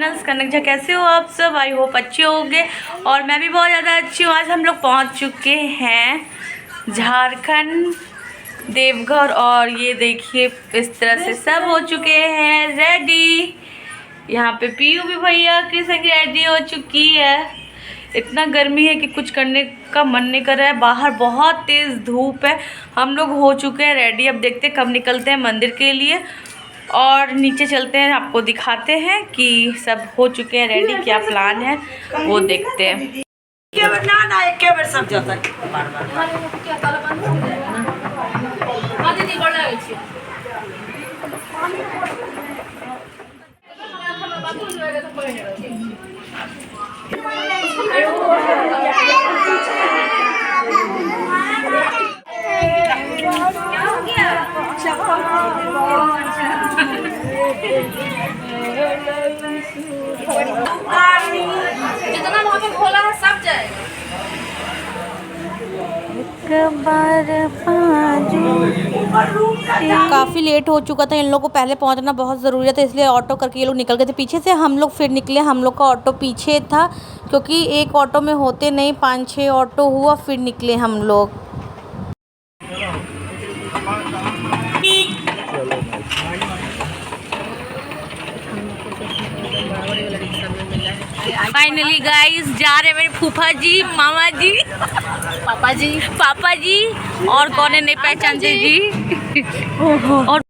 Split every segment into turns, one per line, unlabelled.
Channels कनक झा। कैसे हो आप सब? आई होप अच्छे होंगे और मैं भी बहुत ज़्यादा अच्छी हूँ। आज हम लोग पहुँच चुके हैं झारखंड देवघर और ये देखिए इस तरह से सब हो चुके हैं रेडी। यहाँ पे पीयू भी भैया की संग रेडी हो चुकी है। इतना गर्मी है कि कुछ करने का मन नहीं कर रहा है, बाहर बहुत तेज़ धूप है। हम लोग हो चुके हैं रेडी, अब देखते हैं कब निकलते हैं मंदिर के लिए और नीचे चलते हैं, आपको दिखाते हैं कि सब हो चुके हैं रेडी, क्या प्लान है वो देखते हैं।
सब जाता
जितना वहाँ पे खोला है सब जाएगा।
काफ़ी लेट हो चुका था, इन लोगों को पहले पहुंचना बहुत ज़रूरी था, इसलिए ऑटो करके ये लोग निकल गए थे पीछे से। हम लोग फिर निकले, हम लोग का ऑटो पीछे था क्योंकि एक ऑटो में होते नहीं, 5-6 ऑटो हुआ फिर निकले हम लोग।
फाइनली गाइस जा रहे हैं मेरे फूफा जी, मामा जी, पापा जी और कौन है नहीं पहचानते जी। और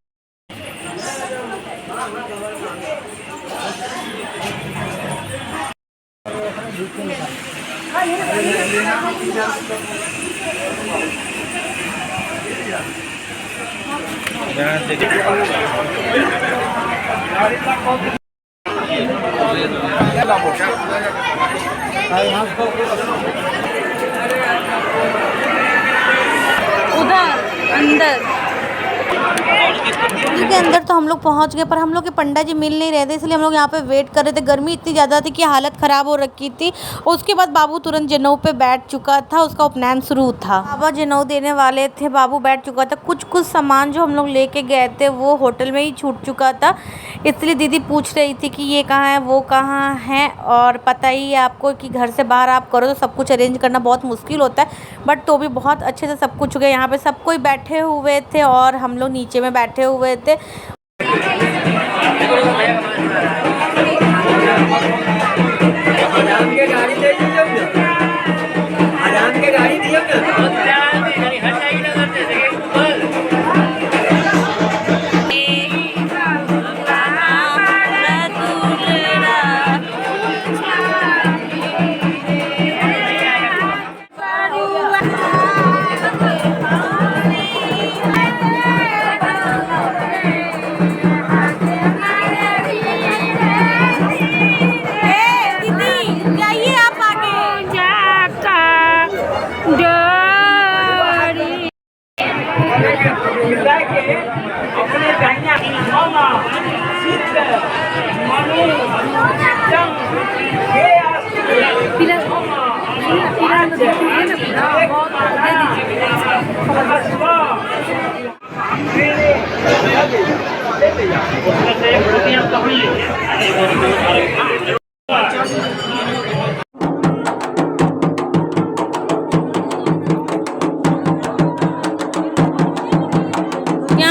उधर अंदर
के अंदर तो हम लोग पहुंच गए, पर हम लोग के पंडा जी मिल नहीं रहे थे, इसलिए हम लोग यहाँ पे वेट कर रहे थे। गर्मी इतनी ज़्यादा थी कि हालत ख़राब हो रखी थी। उसके बाद बाबू तुरंत जनेऊ पे बैठ चुका था, उसका उपनयन शुरू था। बाबा जनेऊ देने वाले थे, बाबू बैठ चुका था। कुछ सामान जो हम लोग लेके गए थे वो होटल में ही छूट चुका था, इसलिए दीदी पूछ रही थी कि ये कहाँ है वो कहाँ है। और पता ही है आपको कि घर से बाहर आप करो तो सब कुछ अरेंज करना बहुत मुश्किल होता है, बट तो भी बहुत अच्छे से सब कुछ हो गया। यहाँ पे सब कोई बैठे हुए थे और हम लोग नीचे में बैठे हुए थे।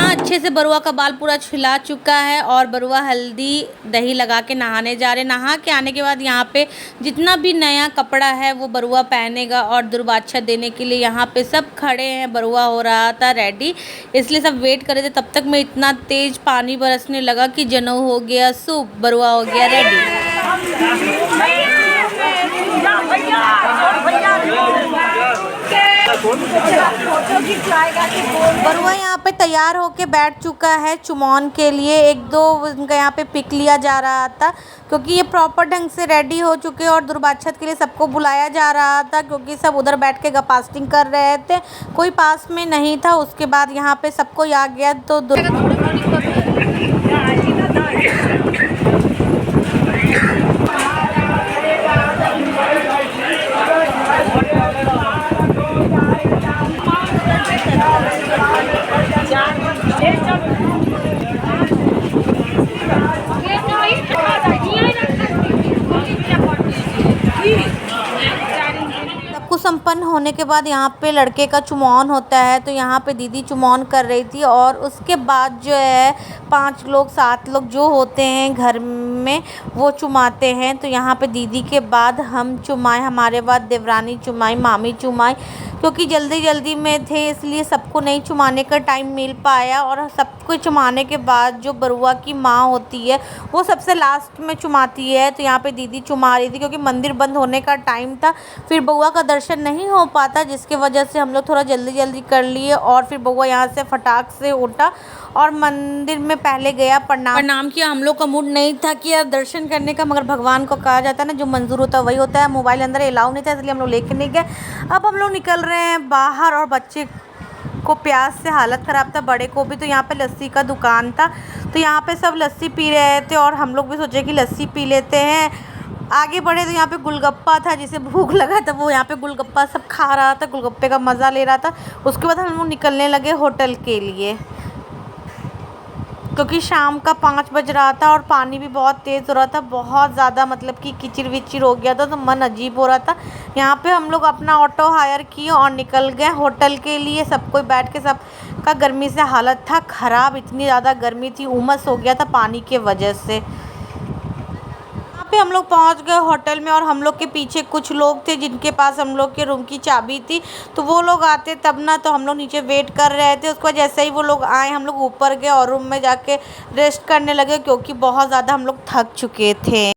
अच्छे से बरुआ का बाल पूरा छिला चुका है और बरुआ हल्दी दही लगा के नहाने जा रहे। नहा के आने के बाद यहाँ पे जितना भी नया कपड़ा है वो बरुआ पहनेगा और दुर्वाच्छा देने के लिए यहाँ पे सब खड़े हैं। बरुआ हो रहा था रेडी, इसलिए सब वेट कर रहे थे। तब तक में इतना तेज पानी बरसने लगा कि जनेऊ हो गया शुभ, बरुआ हो गया रेडी। बरुआ यहाँ पे तैयार होके बैठ चुका है चुमौन के लिए। 1-2 उनका यहाँ पे पिक लिया जा रहा था क्योंकि ये प्रॉपर ढंग से रेडी हो चुके और दुर्वाच्छत के लिए सबको बुलाया जा रहा था क्योंकि सब उधर बैठ के गपास्टिंग कर रहे थे, कोई पास में नहीं था। उसके बाद यहाँ पे सबको आ गया तो समापन होने के बाद यहाँ पे लड़के का चुमाओन होता है, तो यहाँ पे दीदी चुमाओन कर रही थी और उसके बाद जो है 5 लोग 7 लोग जो होते हैं घर में वो चुमाते हैं। तो यहाँ पे दीदी के बाद हम चुमाए, हमारे बाद देवरानी चुमाई, मामी चुमाई, क्योंकि जल्दी में थे इसलिए सबको नहीं चुमाने का टाइम मिल पाया। और सबको चुमाने के बाद जो बरुआ की माँ होती है वो सबसे लास्ट में चुमाती है। तो यहाँ पे दीदी चुमा रही थी क्योंकि मंदिर बंद होने का टाइम था, फिर बउआ का दर्शन नहीं हो पाता, जिसके वजह से हम लोग थोड़ा जल्दी कर लिए। और फिर बउआ यहाँ से फटाक से उठा और मंदिर में पहले गया, प्रणाम किया। हम लोग का मूड नहीं था कि यार दर्शन करने का, मगर भगवान को कहा जाता है ना जो मंजूर होता है वही होता है। मोबाइल अंदर अलाउ नहीं था इसलिए हम लोग लेके नहीं गए। अब हम लोग निकल रहे हैं बाहर और बच्चे को प्यास से हालत ख़राब था, बड़े को भी। तो यहाँ पे लस्सी का दुकान था, तो यहाँ पे सब लस्सी पी रहे थे और हम लोग भी सोचे कि लस्सी पी लेते हैं। आगे बढ़े तो यहाँ पे गुलगप्पा था, जिसे भूख लगा था वो यहाँ पे गुलगप्पा सब खा रहा था, गुलगप्पे का मज़ा ले रहा था। उसके बाद हम लोग निकलने लगे होटल के लिए, क्योंकि शाम का 5 बज रहा था और पानी भी बहुत तेज़ हो रहा था, बहुत ज़्यादा मतलब कि किचिर विचिर हो गया था, तो मन अजीब हो रहा था। यहाँ पे हम लोग अपना ऑटो हायर किए और निकल गए होटल के लिए। सब कोई बैठ के, सब का गर्मी से हालत था ख़राब, इतनी ज़्यादा गर्मी थी, उमस हो गया था पानी के वजह से। यहाँ पे हम लोग पहुँच गए होटल में और हम लोग के पीछे कुछ लोग थे जिनके पास हम लोग के रूम की चाबी थी, तो वो लोग आते तब ना, तो हम लोग नीचे वेट कर रहे थे। उसके बाद जैसे ही वो लोग आए हम लोग ऊपर गए और रूम में जाके रेस्ट करने लगे, क्योंकि बहुत ज़्यादा हम लोग थक चुके थे।